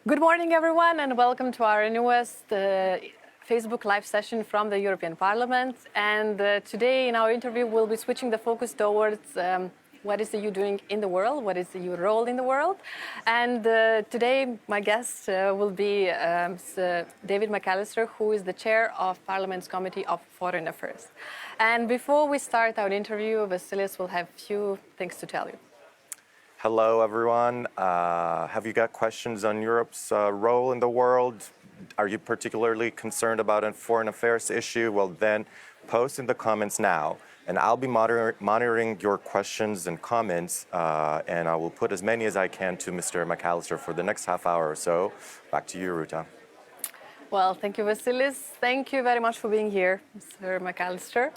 Good morning, everyone, and welcome to our newest Facebook live session from the European Parliament. And today in our interview, we'll be switching the focus towards what is the EU doing in the world, what is the EU role in the world. And today, my guest will be David McAllister, who is the chair of Parliament's Committee of Foreign Affairs. And before we start our interview, Vasilis will have a few things to tell you. Hello, everyone. Have you got questions on Europe's role in the world? Are you particularly concerned about a foreign affairs issue? Well, then post in the comments now, and I'll be monitoring your questions and comments, and I will put as many as I can to Mr. McAllister for the next half hour or so. Back to you, Ruta. Well, thank you, Vasilis. Thank you very much for being here, Mr. McAllister.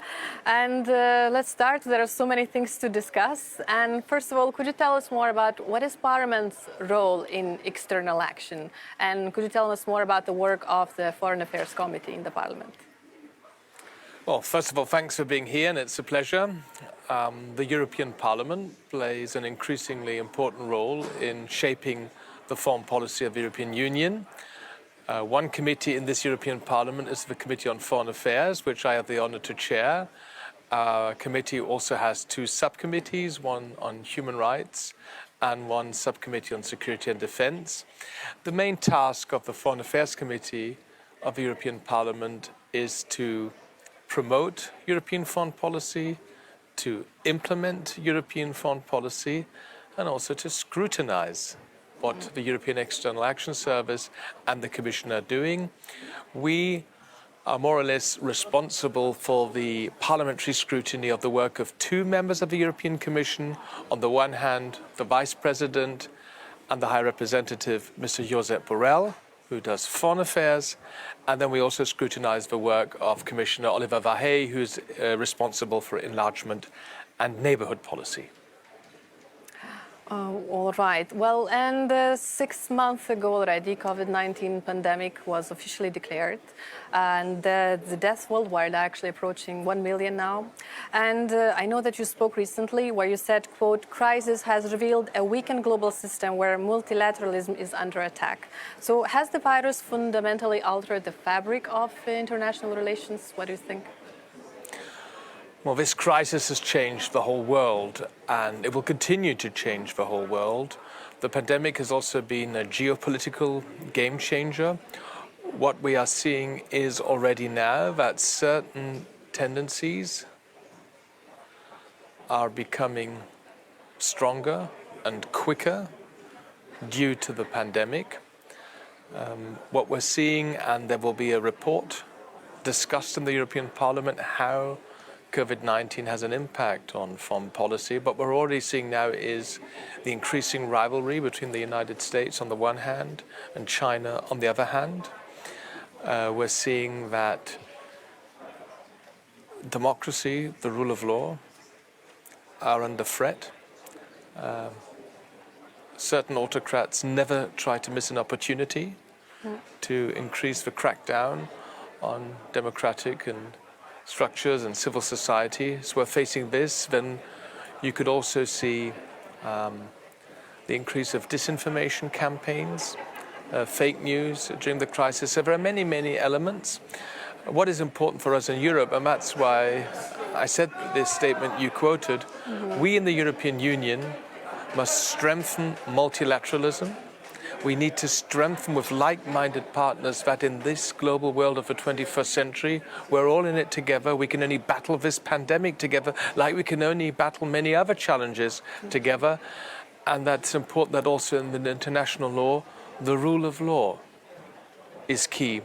And let's start. There are so many things to discuss. And first of all, could you tell us more about what is Parliament's role in external action? And could you tell us more about the work of the Foreign Affairs Committee in the Parliament? Well, first of all, thanks for being here, and it's a pleasure. The European Parliament plays an increasingly important role in shaping the foreign policy of the European Union. One committee in this European Parliament is the Committee on Foreign Affairs, which I have the honor to chair. Our committee also has two subcommittees, one on human rights and one subcommittee on security and defense. The main task of the Foreign Affairs Committee of the European Parliament is to promote European foreign policy, to implement European foreign policy, and also to scrutinize what the European External Action Service and the Commission are doing. We are more or less responsible for the parliamentary scrutiny of the work of two members of the European Commission. On the one hand, the Vice President and the High Representative, Mr. Josep Borrell, who does foreign affairs. And then we also scrutinize the work of Commissioner Oliver Vahey, who's responsible for enlargement and neighborhood policy. All right. Well, and 6 months ago already, COVID-19 pandemic was officially declared, and the deaths worldwide are actually approaching 1 million now. And I know that you spoke recently where you said, quote, "Crisis has revealed a weakened global system where multilateralism is under attack." So has the virus fundamentally altered the fabric of international relations? What do you think? Well, this crisis has changed the whole world, and it will continue to change the whole world. The pandemic has also been a geopolitical game changer. What we are seeing is already now that certain tendencies are becoming stronger and quicker due to the pandemic. What we're seeing, and there will be a report discussed in the European Parliament, how COVID-19 has an impact on foreign policy. But we're already seeing now is the increasing rivalry between the United States on the one hand and China on the other hand. We're seeing that democracy, the rule of law, are under threat. Certain autocrats never try to miss an opportunity to increase the crackdown on democratic and structures and civil society. So we're facing this. Then you could also see the increase of disinformation campaigns, fake news during the crisis. So there are many, many elements. What is important for us in Europe, and that's why I said this statement you quoted, we in the European Union must strengthen multilateralism. We need to strengthen with like-minded partners that in this global world of the 21st century, we're all in it together. We can only battle this pandemic together, like we can only battle many other challenges together. And that's important that also in the international law, the rule of law is key.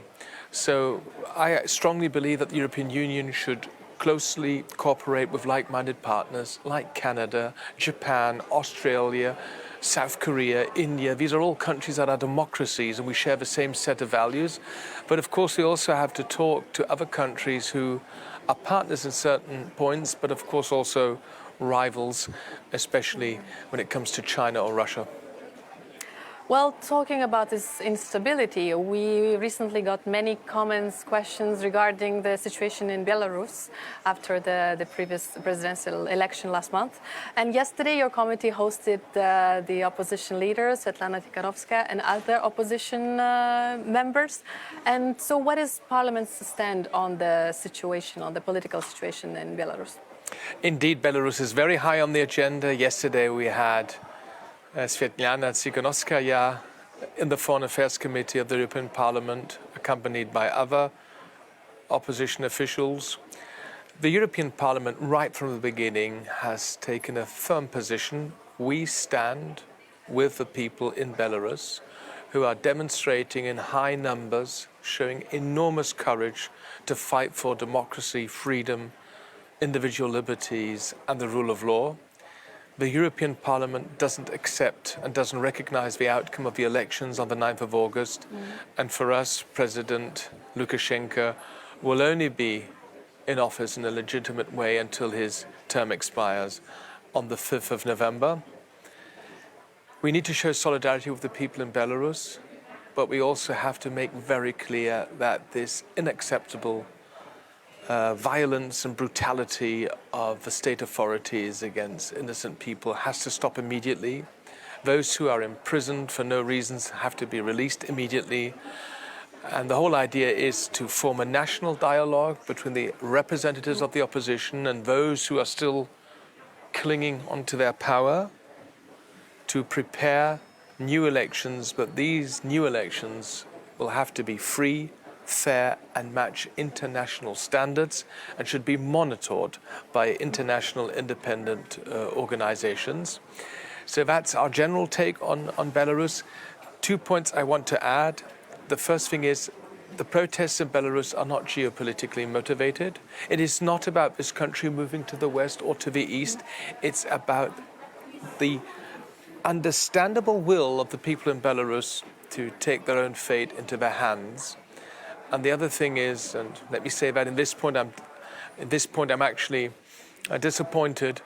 So I strongly believe that the European Union should closely cooperate with like-minded partners like Canada, Japan, Australia, South Korea, India. These are all countries that are democracies and we share the same set of values. But of course, we also have to talk to other countries who are partners in certain points, but of course also rivals, especially when it comes to China or Russia. Well, talking about this instability, we recently got many comments, questions regarding the situation in Belarus after the previous presidential election last month. And yesterday, your committee hosted the opposition leaders, Svetlana Tikhanovskaya, and other opposition members. And so what is Parliament's stand on the situation, on the political situation in Belarus? Indeed, Belarus is very high on the agenda. Yesterday we had Svetlana Tikhanovskaya in the Foreign Affairs Committee of the European Parliament, accompanied by other opposition officials. The European Parliament, right from the beginning, has taken a firm position. We stand with the people in Belarus who are demonstrating in high numbers, showing enormous courage to fight for democracy, freedom, individual liberties and the rule of law. The European Parliament doesn't accept and doesn't recognize the outcome of the elections on the 9th of August. And for us, President Lukashenko will only be in office in a legitimate way until his term expires on the 5th of November. We need to show solidarity with the people in Belarus, but we also have to make very clear that this unacceptable violence and brutality of the state authorities against innocent people has to stop immediately. Those who are imprisoned for no reasons have to be released immediately. And the whole idea is to form a national dialogue between the representatives of the opposition and those who are still clinging onto their power to prepare new elections, but these new elections will have to be free, fair and match international standards and should be monitored by international independent organizations. So that's our general take on Belarus. 2 points I want to add. The first thing is the protests in Belarus are not geopolitically motivated. It is not about this country moving to the west or to the east. It's about the understandable will of the people in Belarus to take their own fate into their hands. And the other thing is, and let me say that at this point I'm actually disappointed.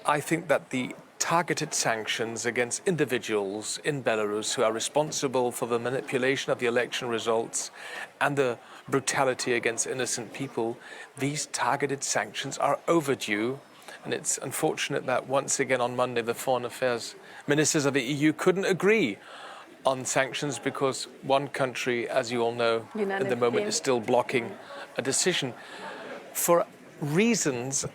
I think that the targeted sanctions against individuals in Belarus who are responsible for the manipulation of the election results and the brutality against innocent people, these targeted sanctions are overdue. And it's unfortunate that once again on Monday the foreign affairs ministers of the EU couldn't agree on sanctions because one country, as you all know, at the moment is still blocking a decision. For reasons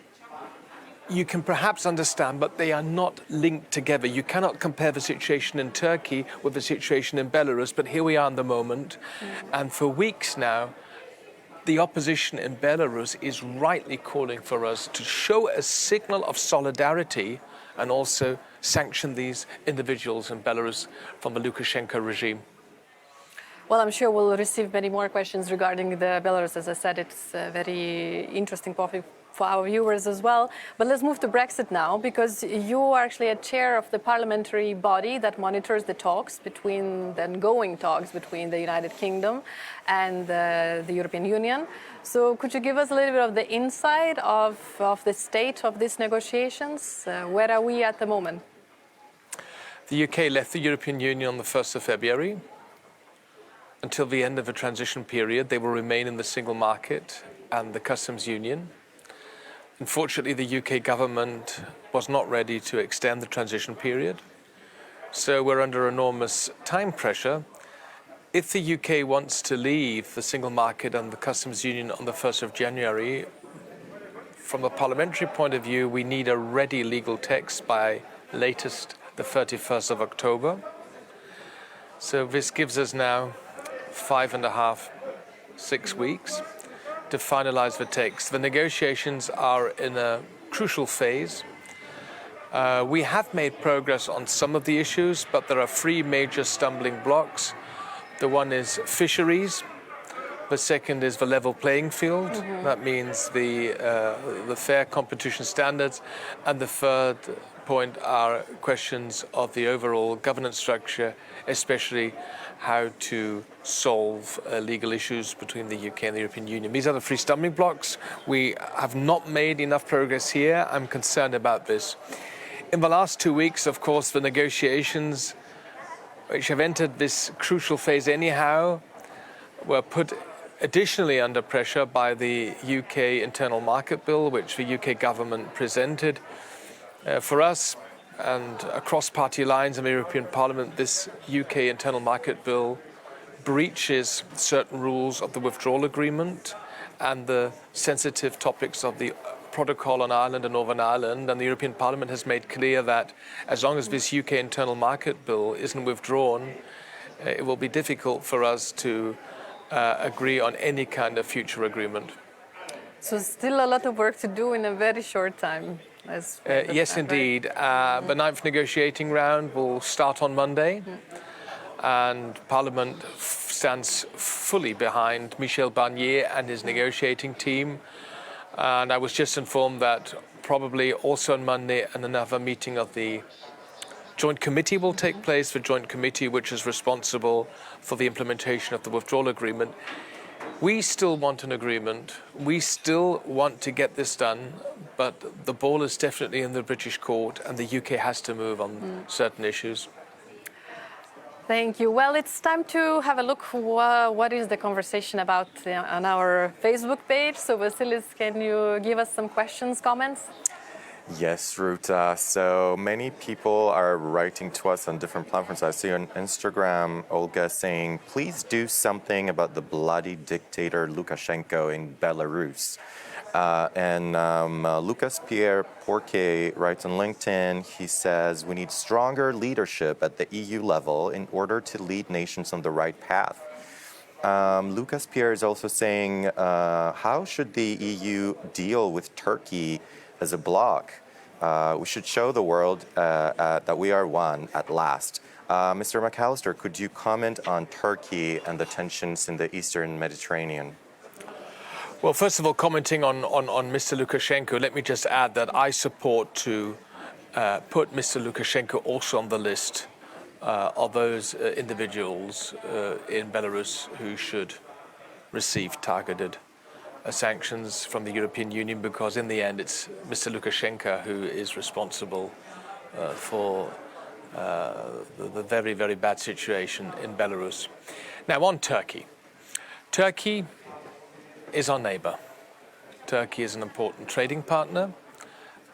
you can perhaps understand, but they are not linked together. You cannot compare the situation in Turkey with the situation in Belarus, but here we are in the moment. And for weeks now, the opposition in Belarus is rightly calling for us to show a signal of solidarity and also sanction these individuals in Belarus from the Lukashenko regime. Well, I'm sure we'll receive many more questions regarding the Belarus. As I said, it's a very interesting topic for our viewers as well. But let's move to Brexit now, because you are actually a chair of the parliamentary body that monitors the ongoing talks between the United Kingdom and the European Union. So could you give us a little bit of the insight of the state of these negotiations? Where are we at the moment? The UK left the European Union on the 1st of February. Until the end of the transition period, they will remain in the single market and the customs union. Unfortunately, the UK government was not ready to extend the transition period, so we're under enormous time pressure. If the UK wants to leave the single market and the customs union on the 1st of January, from a parliamentary point of view, we need a ready legal text by latest the 31st of October. So this gives us now 6 weeks to finalize the text. The negotiations are in a crucial phase. We have made progress on some of the issues, but there are 3 major stumbling blocks. The one is fisheries. The second is the level playing field. That means the fair competition standards. And the third point are questions of the overall governance structure, especially how to solve legal issues between the UK and the European Union. These are the 3 stumbling blocks. We have not made enough progress here. I'm concerned about this. In the last 2 weeks, of course, the negotiations which have entered this crucial phase anyhow, were put additionally under pressure by the UK Internal Market Bill, which the UK government presented. For us, and across party lines in the European Parliament, this UK Internal Market Bill breaches certain rules of the withdrawal agreement and the sensitive topics of the protocol on Ireland and Northern Ireland. And the European Parliament has made clear that as long as this UK Internal Market Bill isn't withdrawn, it will be difficult for us to agree on any kind of future agreement. So still a lot of work to do in a very short time. Yes, indeed. The ninth negotiating round will start on Monday, and Parliament stands fully behind Michel Barnier and his negotiating team. And I was just informed that probably also on Monday another meeting of the Joint Committee will take place, the Joint Committee which is responsible for the implementation of the withdrawal agreement. We still want an agreement. We still want to get this done, but the ball is definitely in the British court and the UK has to move on certain issues. Thank you. Well, it's time to have a look what is the conversation about on our Facebook page. So Vasilis, can you give us some questions, comments? Yes, Ruta. So many people are writing to us on different platforms. I see on Instagram, Olga saying, please do something about the bloody dictator Lukashenko in Belarus. And Lucas Pierre Porquet writes on LinkedIn, he says, we need stronger leadership at the EU level in order to lead nations on the right path. Lucas Pierre is also saying, how should the EU deal with Turkey as a bloc? We should show the world that we are one at last. Mr. McAllister, could you comment on Turkey and the tensions in the Eastern Mediterranean? Well, first of all, commenting on Mr. Lukashenko, let me just add that I support to put Mr. Lukashenko also on the list of those individuals in Belarus who should receive targeted sanctions from the European Union, because in the end it's Mr. Lukashenko who is responsible for the very, very bad situation in Belarus. Now on Turkey. Turkey is our neighbor. Turkey is an important trading partner,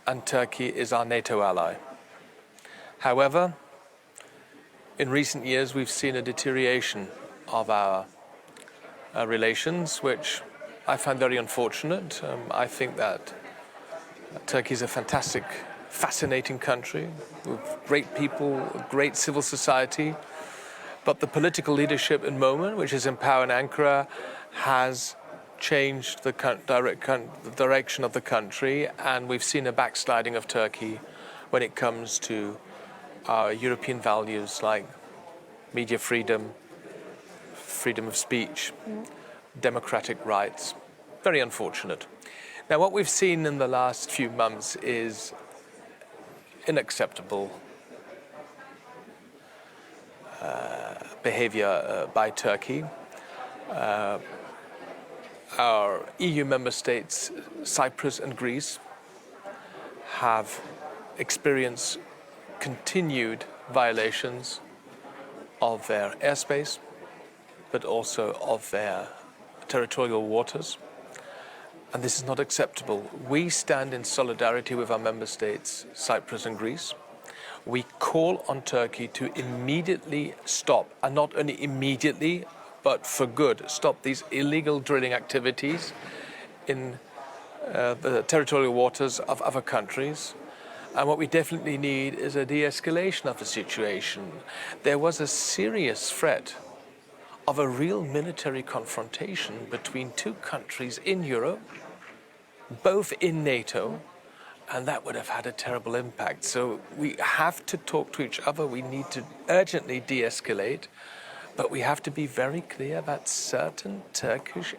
and Turkey is our NATO ally. However, in recent years we've seen a deterioration of our relations, which I find very unfortunate. I think that Turkey is a fantastic, fascinating country with great people, a great civil society, but the political leadership in moment, which is in power in Ankara, has changed the direction of the country, and we've seen a backsliding of Turkey when it comes to our European values like media freedom, freedom of speech, democratic rights. Very unfortunate. Now, what we've seen in the last few months is unacceptable behavior by Turkey. Our EU member states, Cyprus and Greece, have experienced continued violations of their airspace, but also of their territorial waters. And this is not acceptable. We stand in solidarity with our member states, Cyprus and Greece. We call on Turkey to immediately stop, and not only immediately, but for good, stop these illegal drilling activities in the territorial waters of other countries. And what we definitely need is a de-escalation of the situation. There was a serious threat of a real military confrontation between two countries in Europe, both in NATO, and that would have had a terrible impact. So we have to talk to each other. We need to urgently de-escalate. But we have to be very clear that certain Turkish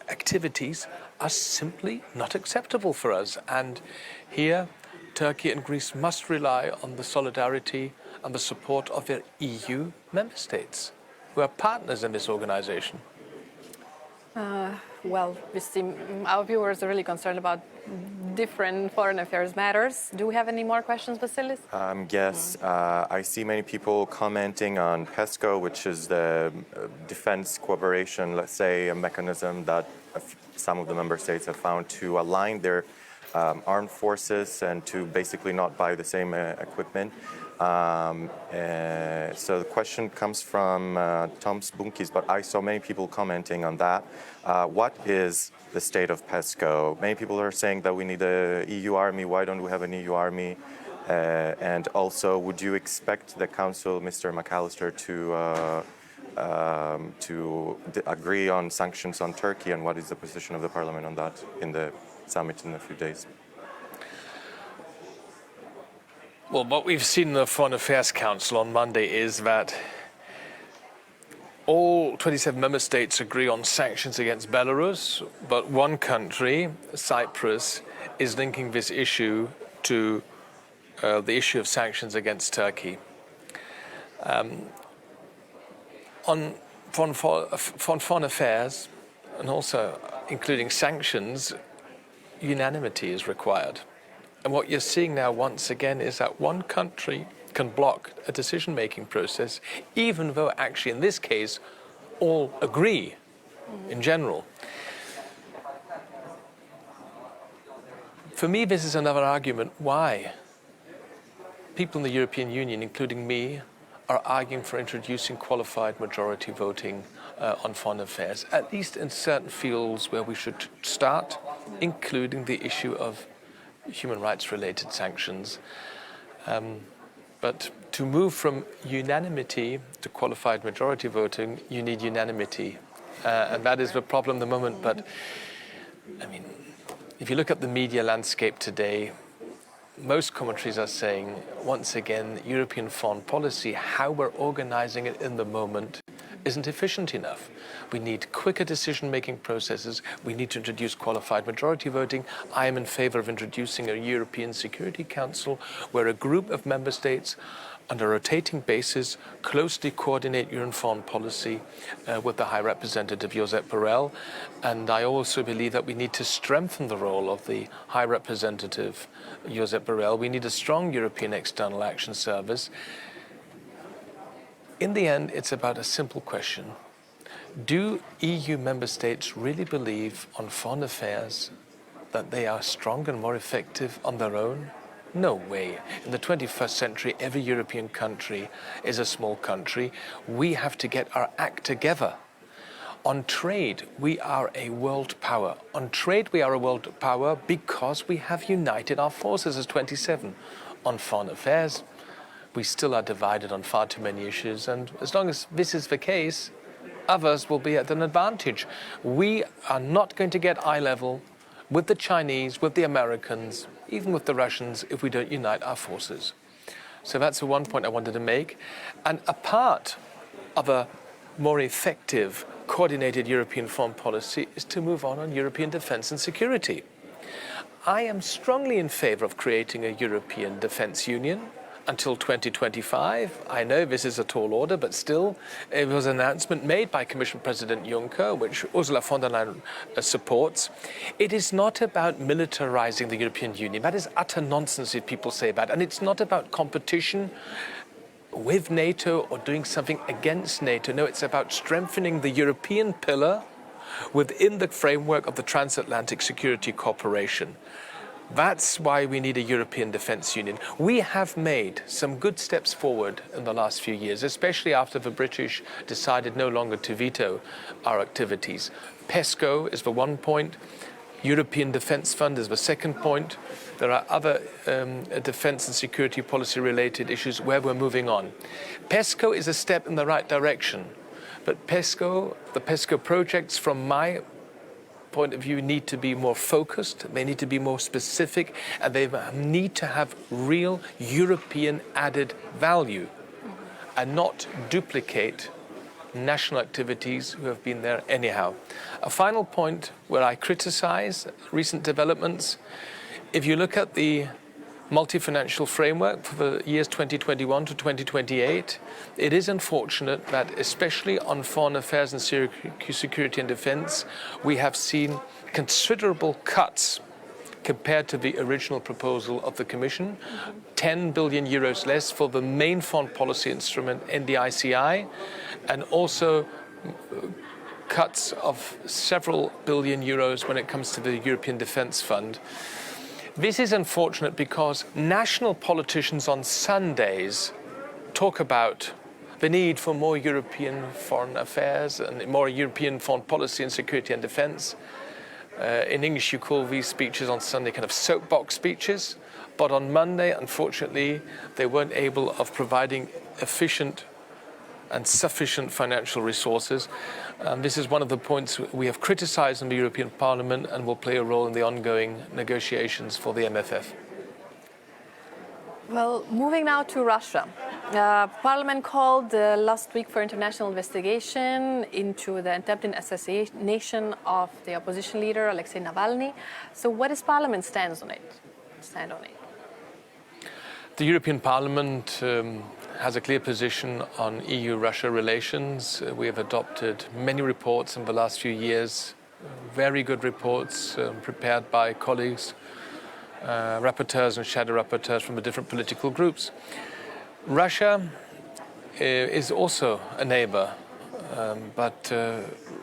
activities are simply not acceptable for us. And here, Turkey and Greece must rely on the solidarity and the support of their EU member states, who are partners in this organization. Well, we see our viewers are really concerned about different foreign affairs matters. Do we have any more questions, Vasilis? Yes, I see many people commenting on PESCO, which is the defense cooperation, let's say, a mechanism that some of the member states have found to align their armed forces and to basically not buy the same equipment. So the question comes from Tom Spunkis, but I saw many people commenting on that. What is the state of PESCO? Many people are saying that we need an EU army. Why don't we have an EU army? And also, would you expect the Council, Mr. McAllister, to agree on sanctions on Turkey? And what is the position of the Parliament on that in the summit in a few days? Well, what we've seen in the Foreign Affairs Council on Monday is that all 27 member states agree on sanctions against Belarus, but one country, Cyprus, is linking this issue to the issue of sanctions against Turkey. On foreign affairs, and also including sanctions, unanimity is required. And what you're seeing now, once again, is that one country can block a decision-making process, even though actually in this case, all agree in general. For me, this is another argument why people in the European Union, including me, are arguing for introducing qualified majority voting on foreign affairs, at least in certain fields where we should start, including the issue of human rights-related sanctions. But to move from unanimity to qualified majority voting, you need unanimity. And that is the problem at the moment. But, I mean, if you look at the media landscape today, most commentaries are saying, once again, European foreign policy, how we're organizing it in the moment, isn't efficient enough. We need quicker decision-making processes. We need to introduce qualified majority voting. I am in favor of introducing a European Security Council where a group of member states on a rotating basis closely coordinate European foreign policy with the High Representative Josep Borrell. And I also believe that we need to strengthen the role of the High Representative Josep Borrell. We need a strong European External Action Service. In the end, it's about a simple question. Do EU member states really believe on foreign affairs that they are stronger and more effective on their own? No way. In the 21st century, every European country is a small country. We have to get our act together. On trade, we are a world power. On trade, we are a world power because we have united our forces as 27. On foreign affairs, we still are divided on far too many issues, and as long as this is the case, others will be at an advantage. We are not going to get eye level with the Chinese, with the Americans, even with the Russians, if we don't unite our forces. So that's the one point I wanted to make. And a part of a more effective, coordinated European foreign policy is to move on European defense and security. I am strongly in favor of creating a European defense union until 2025. I know this is a tall order, but still, it was an announcement made by Commission President Juncker, which Ursula von der Leyen supports. It is not about militarizing the European Union. That is utter nonsense if people say that. And it's not about competition with NATO or doing something against NATO. No, it's about strengthening the European pillar within the framework of the transatlantic security cooperation. That's why we need a European Defence Union. We have made some good steps forward in the last few years, especially after the British decided no longer to veto our activities. PESCO is the one point. European Defence Fund is the second point. There are other defence and security policy related issues where we're moving on. PESCO is a step in the right direction, but the PESCO projects, from my point of view, need to be more focused, they need to be more specific, and they need to have real European added value and not duplicate national activities who have been there anyhow. A final point where I criticize recent developments, if you look at the multi-financial framework for the years 2021 to 2028. It is unfortunate that, especially on foreign affairs and security and defense, we have seen considerable cuts compared to the original proposal of the Commission. 10 billion euros less for the main foreign policy instrument, NDICI, and also cuts of several billion euros when it comes to the European Defence Fund. This is unfortunate because national politicians on Sundays talk about the need for more European foreign affairs and more European foreign policy and security and defence. In English, you call these speeches on Sunday kind of soapbox speeches. But on Monday, unfortunately, they weren't able of providing efficient and sufficient financial resources. This is one of the points we have criticized in the European Parliament and will play a role in the ongoing negotiations for the MFF. Well, moving now to Russia. Parliament called last week for international investigation into the attempted assassination of the opposition leader, Alexei Navalny. So what is Parliament's stand on it? The European Parliament has a clear position on EU-Russia relations. We have adopted many reports in the last few years, very good reports prepared by colleagues, rapporteurs and shadow rapporteurs from the different political groups. Russia is also a neighbor, but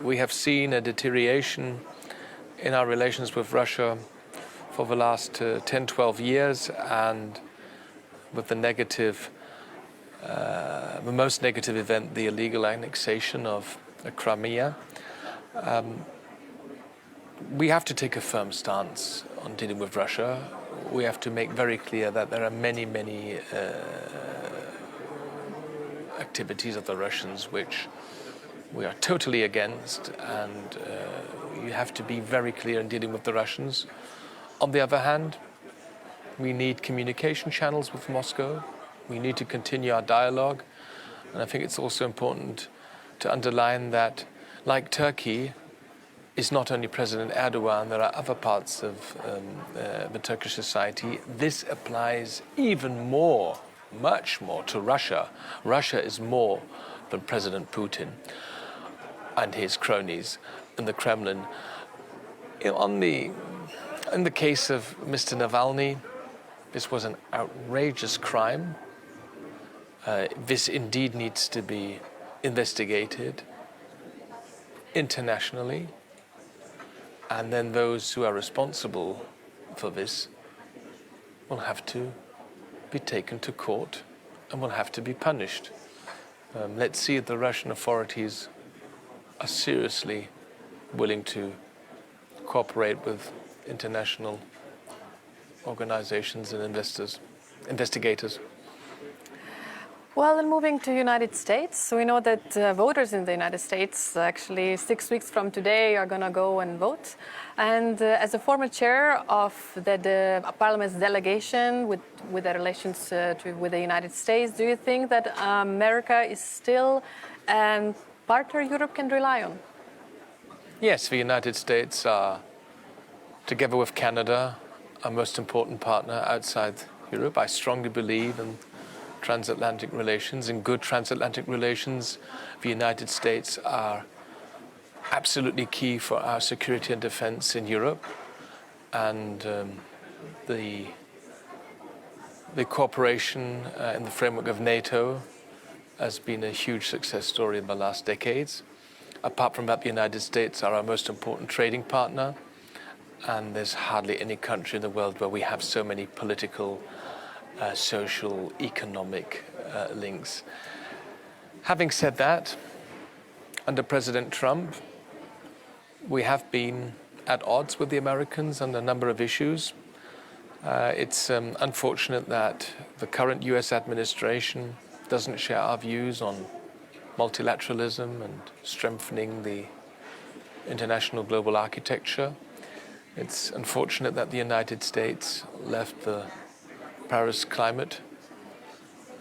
we have seen a deterioration in our relations with Russia for the last 10-12 years, and with the most negative event, the illegal annexation of Crimea. We have to take a firm stance on dealing with Russia. We have to make very clear that there are many activities of the Russians which we are totally against, and you have to be very clear in dealing with the Russians. On the other hand, we need communication channels with Moscow. We need to continue our dialogue. And I think it's also important to underline that, like Turkey, is not only President Erdogan, there are other parts of the Turkish society. This applies even more, much more, to Russia. Russia is more than President Putin and his cronies in the Kremlin. In the case of Mr. Navalny, this was an outrageous crime. This indeed needs to be investigated internationally, and then those who are responsible for this will have to be taken to court and will have to be punished. Let's see if the Russian authorities are seriously willing to cooperate with international organizations and investigators. Well, then moving to the United States, we know that voters in the United States actually 6 weeks from today are going to go and vote. And as a former chair of the Parliament's delegation with the relations with the United States, do you think that America is still a partner Europe can rely on? Yes, the United States are, together with Canada, our most important partner outside Europe. I strongly believe in transatlantic relations. In good transatlantic relations, the United States are absolutely key for our security and defense in Europe. And the cooperation in the framework of NATO has been a huge success story in the last decades. Apart from that, the United States are our most important trading partner. And there's hardly any country in the world where we have so many political, social, economic links. Having said that, under President Trump, we have been at odds with the Americans on a number of issues. It's unfortunate that the current US administration doesn't share our views on multilateralism and strengthening the international global architecture. It's unfortunate that the United States left the Paris Climate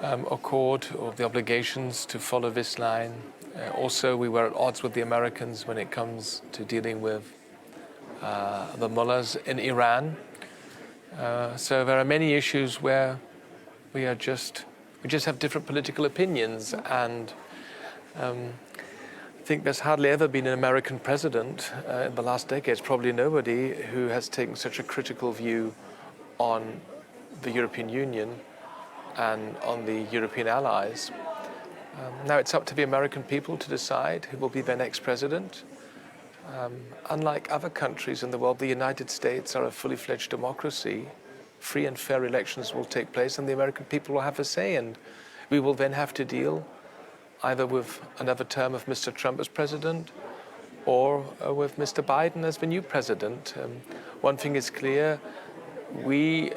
Accord, or the obligations to follow this line. Also, we were at odds with the Americans when it comes to dealing with the mullahs in Iran. So there are many issues where we just have different political opinions, and I think there's hardly ever been an American president in the last decades, probably nobody, who has taken such a critical view on the European Union and on the European allies. Now it's up to the American people to decide who will be their next president. Unlike other countries in the world, the United States are a fully fledged democracy. Free and fair elections will take place, and the American people will have a say, and we will then have to deal either with another term of Mr. Trump as president or with Mr. Biden as the new president. One thing is clear, we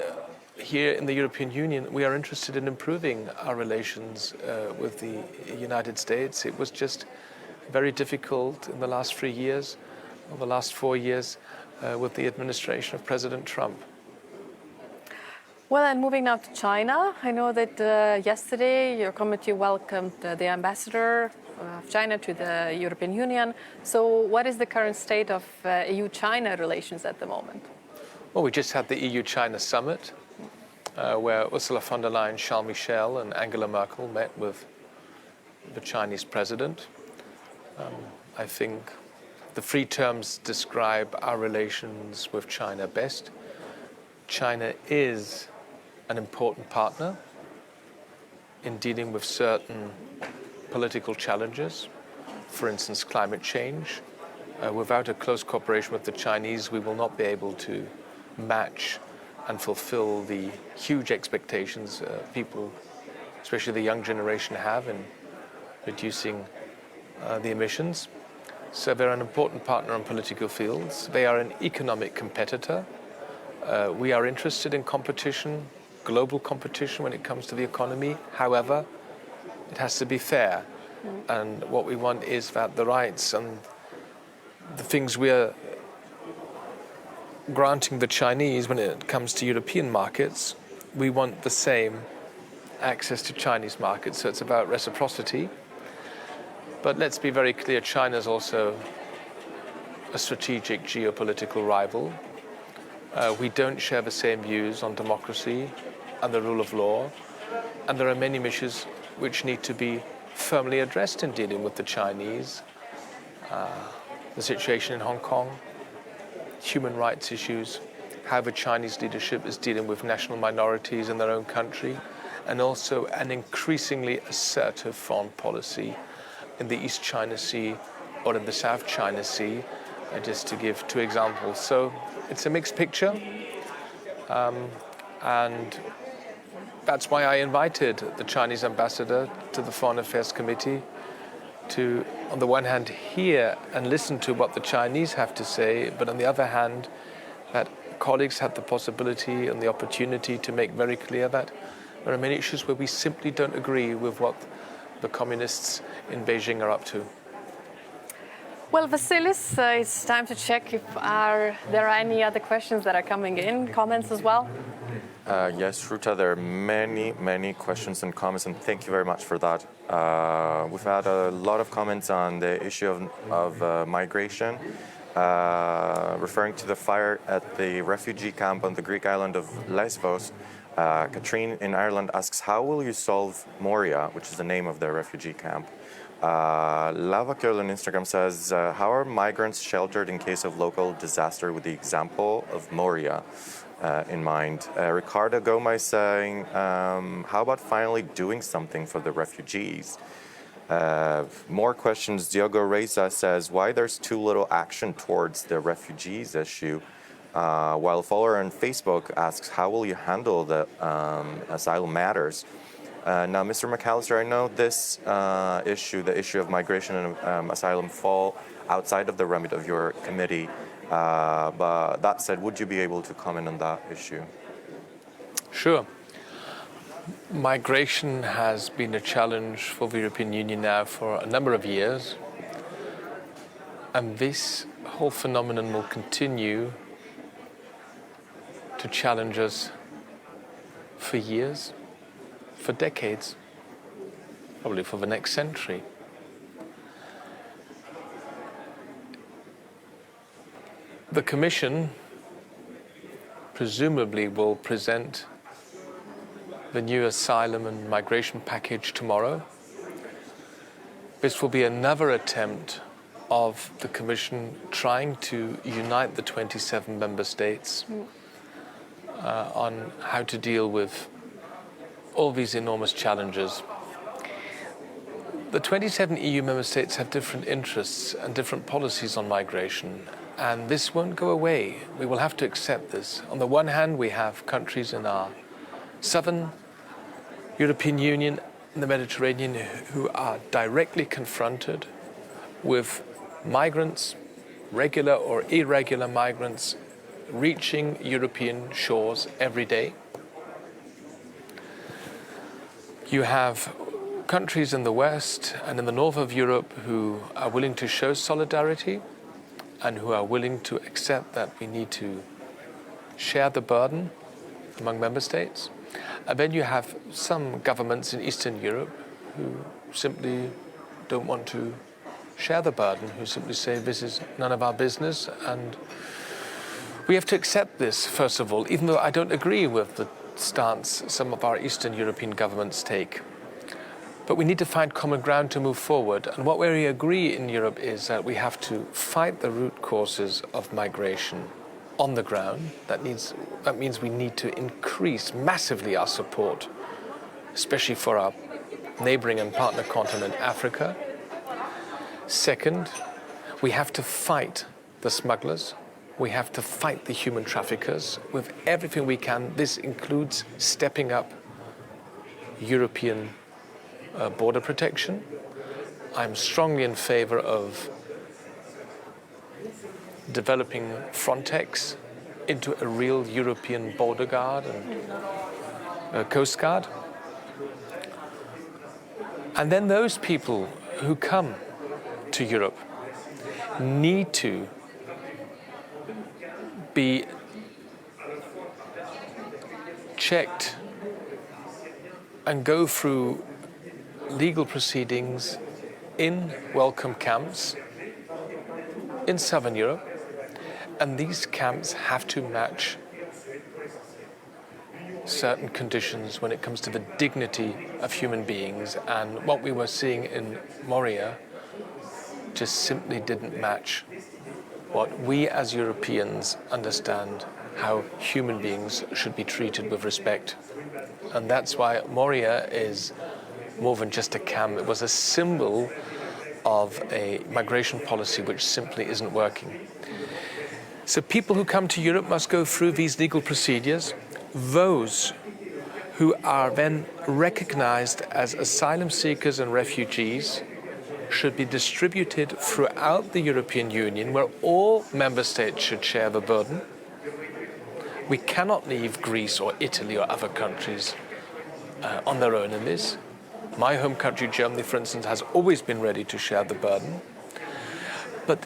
here in the European Union, we are interested in improving our relations with the United States. It was just very difficult in the last 3 years, or the last 4 years, with the administration of President Trump. Well, and moving now to China, I know that yesterday your committee welcomed the ambassador of China to the European Union. So what is the current state of EU-China relations at the moment? Well, we just had the EU-China summit, where Ursula von der Leyen, Charles Michel and Angela Merkel met with the Chinese president. I think the 3 terms describe our relations with China best. China is an important partner in dealing with certain political challenges, for instance, climate change. Without a close cooperation with the Chinese, we will not be able to match and fulfill the huge expectations people, especially the young generation, have in reducing the emissions. So they're an important partner in political fields. They are an economic competitor. We are interested in competition, global competition when it comes to the economy. However, it has to be fair. And what we want is that the rights and the things we are granting the Chinese when it comes to European markets, we want the same access to Chinese markets. So it's about reciprocity. But let's be very clear, China is also a strategic geopolitical rival. We don't share the same views on democracy and the rule of law. And there are many issues which need to be firmly addressed in dealing with the Chinese. The situation in Hong Kong, human rights issues, how the Chinese leadership is dealing with national minorities in their own country, and also an increasingly assertive foreign policy in the East China Sea or in the South China Sea, just to give 2 examples. So it's a mixed picture, and that's why I invited the Chinese ambassador to the Foreign Affairs Committee to, on the one hand, hear and listen to what the Chinese have to say, but on the other hand, that colleagues had the possibility and the opportunity to make very clear that there are many issues where we simply don't agree with what the communists in Beijing are up to. Well, Vasilis, it's time to check if there are any other questions that are coming in, comments as well. Yes, Ruta, there are many questions and comments, and thank you very much for that. We've had a lot of comments on the issue of migration, referring to the fire at the refugee camp on the Greek island of Lesbos. Katrine in Ireland asks, how will you solve Moria, which is the name of the refugee camp? Lava Girl on Instagram says, how are migrants sheltered in case of local disaster, with the example of Moria in mind? Ricardo Gomez saying, how about finally doing something for the refugees? More questions. Diogo Reza says, why there's too little action towards the refugees issue? While a follower on Facebook asks, how will you handle the asylum matters? Now, Mr. McAllister, I know this issue, the issue of migration and asylum, fall outside of the remit of your committee. But that said, would you be able to comment on that issue? Sure. Migration has been a challenge for the European Union now for a number of years. And this whole phenomenon will continue to challenge us for years, for decades, probably for the next century. The Commission presumably will present the new asylum and migration package tomorrow. This will be another attempt of the Commission trying to unite the 27 member states on how to deal with all these enormous challenges. The 27 EU member states have different interests and different policies on migration, and this won't go away. We will have to accept this. On the one hand, we have countries in our southern European Union and the Mediterranean who are directly confronted with migrants, regular or irregular migrants, reaching European shores every day. You have countries in the west and in the north of Europe who are willing to show solidarity and who are willing to accept that we need to share the burden among member states. And then you have some governments in Eastern Europe who simply don't want to share the burden, who simply say this is none of our business. And we have to accept this, first of all, even though I don't agree with the stance some of our Eastern European governments take. But we need to find common ground to move forward. And what we agree in Europe is that we have to fight the root causes of migration on the ground. That means we need to increase massively our support, especially for our neighboring and partner continent, Africa. Second, we have to fight the smugglers. We have to fight the human traffickers with everything we can. This includes stepping up European border protection. I'm strongly in favor of developing Frontex into a real European border guard and coast guard. And then those people who come to Europe need to be checked and go through legal proceedings in welcome camps in southern Europe, and these camps have to match certain conditions when it comes to the dignity of human beings, and what we were seeing in Moria just simply didn't match what we as Europeans understand how human beings should be treated with respect. And that's why Moria is more than just a camp. It was a symbol of a migration policy which simply isn't working. So people who come to Europe must go through these legal procedures. Those who are then recognized as asylum seekers and refugees should be distributed throughout the European Union, where all member states should share the burden. We cannot leave Greece or Italy or other countries on their own in this. My home country, Germany, for instance, has always been ready to share the burden. But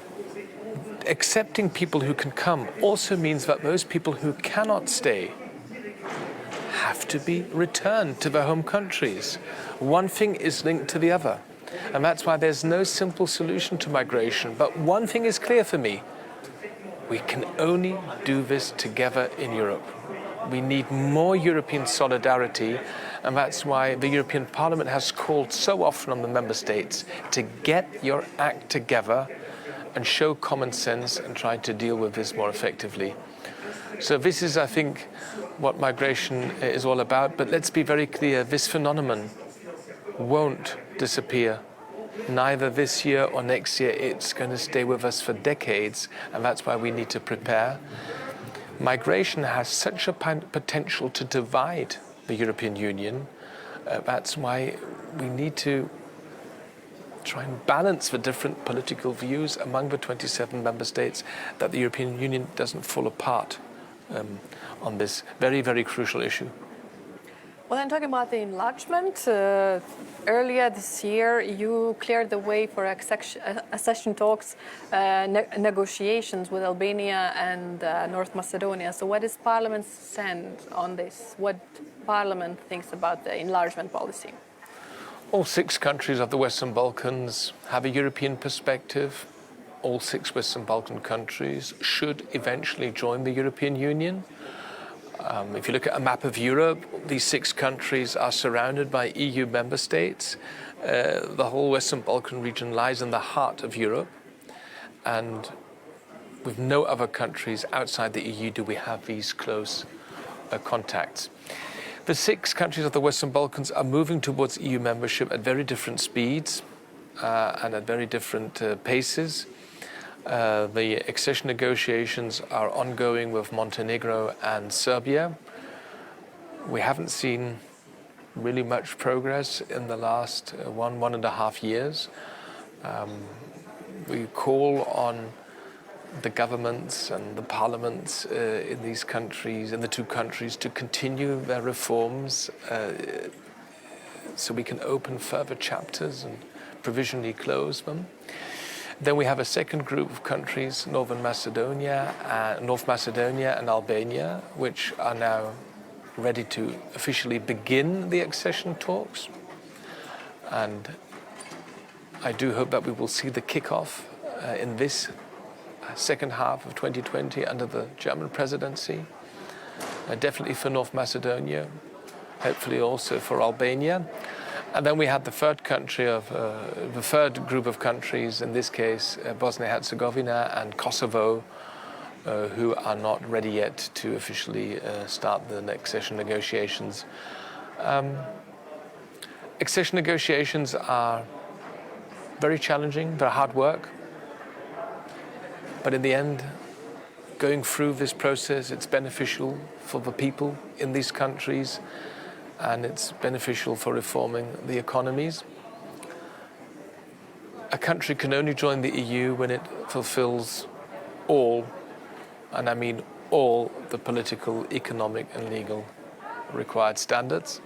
accepting people who can come also means that those people who cannot stay have to be returned to their home countries. One thing is linked to the other. And that's why there's no simple solution to migration. But one thing is clear for me. We can only do this together in Europe. We need more European solidarity, and that's why the European Parliament has called so often on the member states to get your act together and show common sense and try to deal with this more effectively. So this is, I think, what migration is all about. But let's be very clear, this phenomenon won't disappear. Neither this year or next year. It's going to stay with us for decades, and that's why we need to prepare. Migration has such a potential to divide the European Union. That's why we need to try and balance the different political views among the 27 member states, that the European Union doesn't fall apart on this very, very crucial issue. Well, then talking about the enlargement, earlier this year you cleared the way for accession talks, negotiations with Albania and North Macedonia. So what is Parliament's stand on this? What Parliament thinks about the enlargement policy? All 6 countries of the Western Balkans have a European perspective. All 6 Western Balkan countries should eventually join the European Union. If you look at a map of Europe, these 6 countries are surrounded by EU member states. The whole Western Balkan region lies in the heart of Europe, and with no other countries outside the EU do we have these close contacts. The 6 countries of the Western Balkans are moving towards EU membership at very different speeds and at very different paces. The accession negotiations are ongoing with Montenegro and Serbia. We haven't seen really much progress in the last 1.5 years. We call on the governments and the parliaments in these countries, in the 2 countries, to continue their reforms so we can open further chapters and provisionally close them. Then we have a second group of countries, North Macedonia and Albania, which are now ready to officially begin the accession talks. And I do hope that we will see the kickoff in this second half of 2020 under the German presidency. Definitely for North Macedonia, hopefully also for Albania. And then we have the third group of countries, in this case Bosnia-Herzegovina and Kosovo, who are not ready yet to officially start the accession negotiations. Accession negotiations are very challenging, they're hard work, but in the end, going through this process, it's beneficial for the people in these countries, and it's beneficial for reforming the economies. A country can only join the EU when it fulfills all, and I mean all, the political, economic and legal required standards.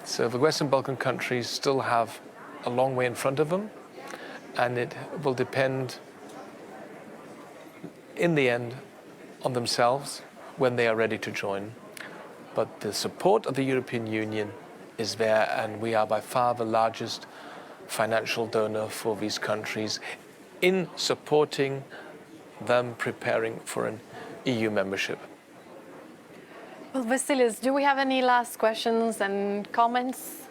So the Western Balkan countries still have a long way in front of them, and it will depend in the end on themselves when they are ready to join. But the support of the European Union is there, and we are by far the largest financial donor for these countries in supporting them preparing for an EU membership. Well, Vasilis, do we have any last questions and comments?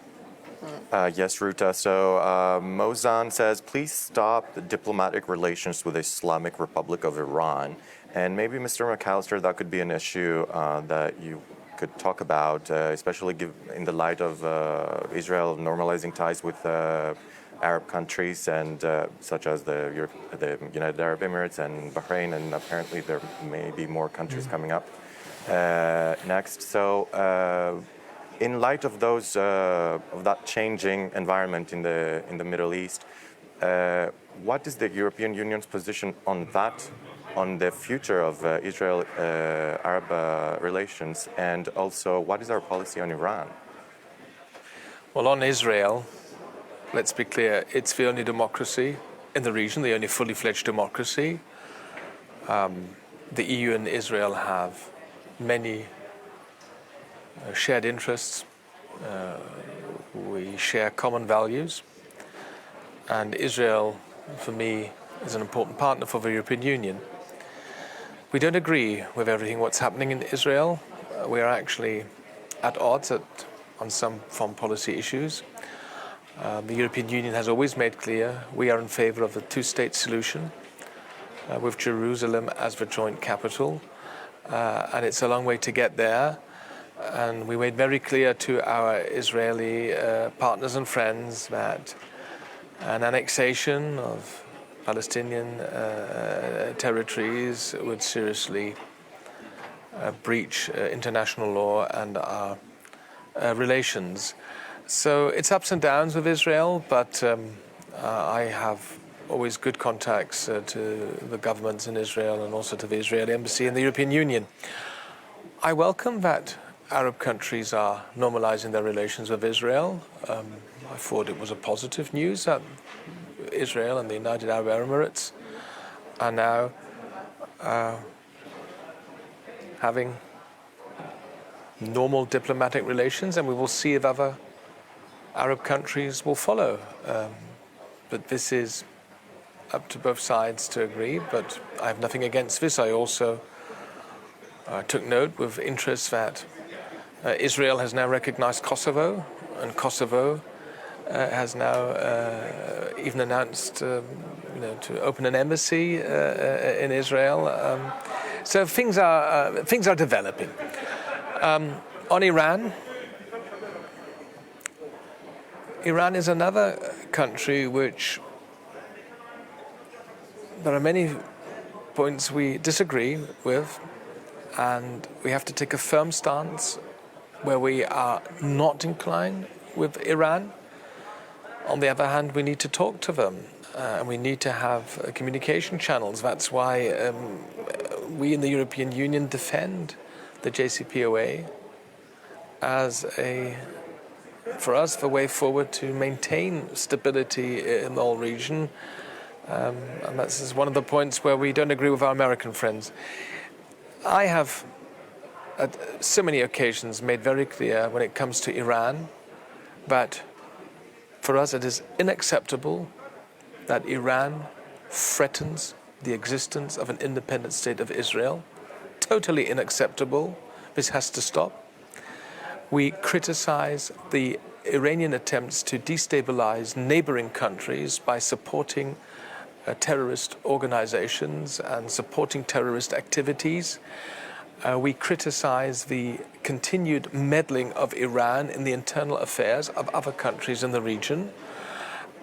Yes, Ruta. So Mozan says, please stop the diplomatic relations with the Islamic Republic of Iran. And maybe, Mr. McAllister, that could be an issue that you could talk about, especially in the light of Israel normalizing ties with Arab countries and such as the United Arab Emirates and Bahrain, and apparently there may be more countries coming up next. So in light of those of that changing environment in the Middle East, what is the European Union's position on that, on the future of Israel-Arab relations, and also what is our policy on Iran? Well, on Israel, let's be clear, it's the only democracy in the region, the only fully fledged democracy. The EU and Israel have many shared interests. We share common values. And Israel, for me, is an important partner for the European Union. We don't agree with everything what's happening in Israel. We are actually at odds on some foreign policy issues. The European Union has always made clear we are in favor of the two-state solution with Jerusalem as the joint capital. And it's a long way to get there. And we made very clear to our Israeli partners and friends that an annexation of Palestinian territories would seriously breach international law and our relations. So it's ups and downs with Israel, but I have always good contacts to the governments in Israel and also to the Israeli embassy and the European Union. I welcome that Arab countries are normalizing their relations with Israel. I thought it was a positive news that Israel and the United Arab Emirates are now having normal diplomatic relations, and we will see if other Arab countries will follow. But this is up to both sides to agree, but I have nothing against this. I also I took note with interest that Israel has now recognized Kosovo, and Kosovo has now even announced to open an embassy in Israel. So things are developing. On Iran, Iran is another country which there are many points we disagree with, and we have to take a firm stance where we are not inclined with Iran. On the other hand, we need to talk to them, and we need to have communication channels. That's why we in the European Union defend the JCPOA as for us, the way forward to maintain stability in the whole region. And that's one of the points where we don't agree with our American friends. I have, at so many occasions, made very clear when it comes to Iran that for us it is unacceptable that Iran threatens the existence of an independent state of Israel. Totally unacceptable. This has to stop. We criticize the Iranian attempts to destabilize neighboring countries by supporting terrorist organizations and supporting terrorist activities. We criticize the continued meddling of Iran in the internal affairs of other countries in the region.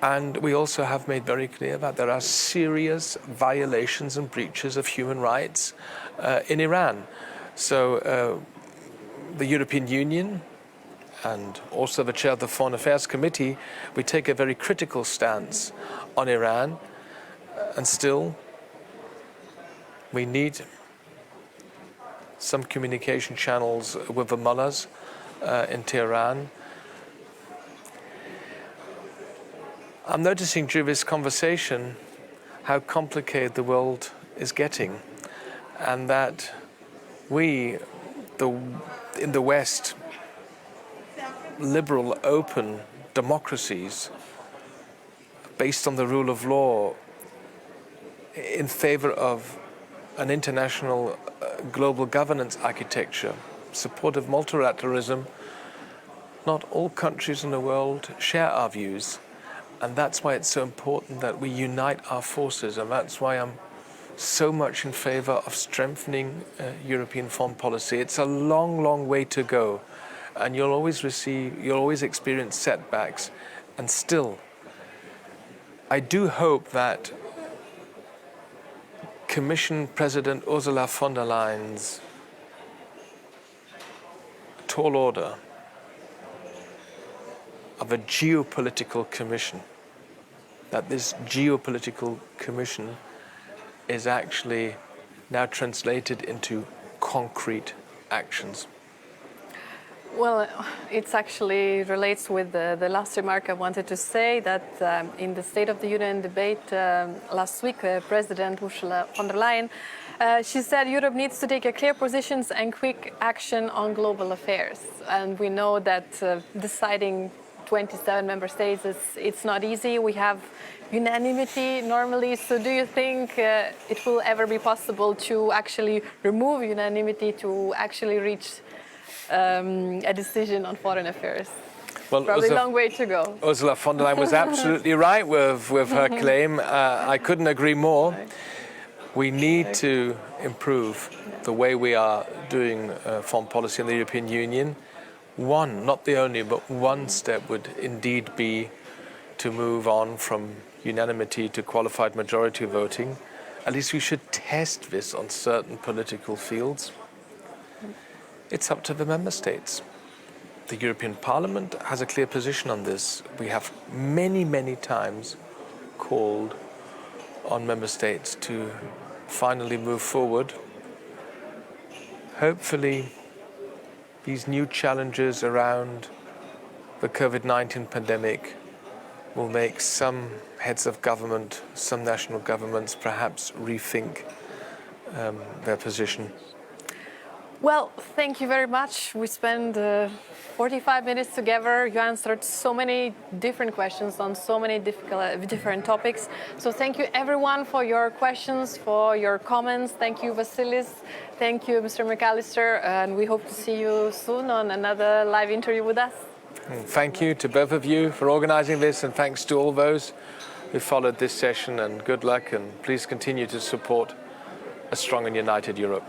And we also have made very clear that there are serious violations and breaches of human rights in Iran. So the European Union and also the chair of the Foreign Affairs Committee, we take a very critical stance on Iran, and still we need some communication channels with the mullahs in Tehran. I'm noticing during this conversation how complicated the world is getting, and that we, in the West, liberal, open democracies based on the rule of law, in favor of an international global governance architecture, support of multilateralism, not all countries in the world share our views. And that's why it's so important that we unite our forces, and that's why I'm so much in favor of strengthening European foreign policy. It's a long, long way to go, and you'll always experience setbacks. And still, I do hope that Commission President Ursula von der Leyen's tall order of a geopolitical commission, that this geopolitical commission is actually now translated into concrete actions. Well, it actually relates with the last remark I wanted to say, that in the State of the Union debate last week, President Ursula von der Leyen, she said Europe needs to take a clear positions and quick action on global affairs. And we know that deciding 27 member states, it's not easy. We have unanimity normally. So do you think it will ever be possible to actually remove unanimity to actually reach a decision on foreign affairs? Well, probably a long way to go. Ursula von der Leyen was absolutely right with her claim. I couldn't agree more. We need to improve the way we are doing foreign policy in the European Union. One, not the only, but one step would indeed be to move on from unanimity to qualified majority voting. At least we should test this on certain political fields. It's up to the member states. The European Parliament has a clear position on this. We have many, many times called on member states to finally move forward. Hopefully, these new challenges around the COVID-19 pandemic will make some heads of government, some national governments perhaps rethink their position. Well, thank you very much. We spent 45 minutes together. You answered so many different questions on so many different topics. So thank you everyone for your questions, for your comments. Thank you, Vasilis. Thank you, Mr. McAllister. And we hope to see you soon on another live interview with us. Thank you to both of you for organizing this, and thanks to all those who followed this session, and good luck, and please continue to support a strong and united Europe.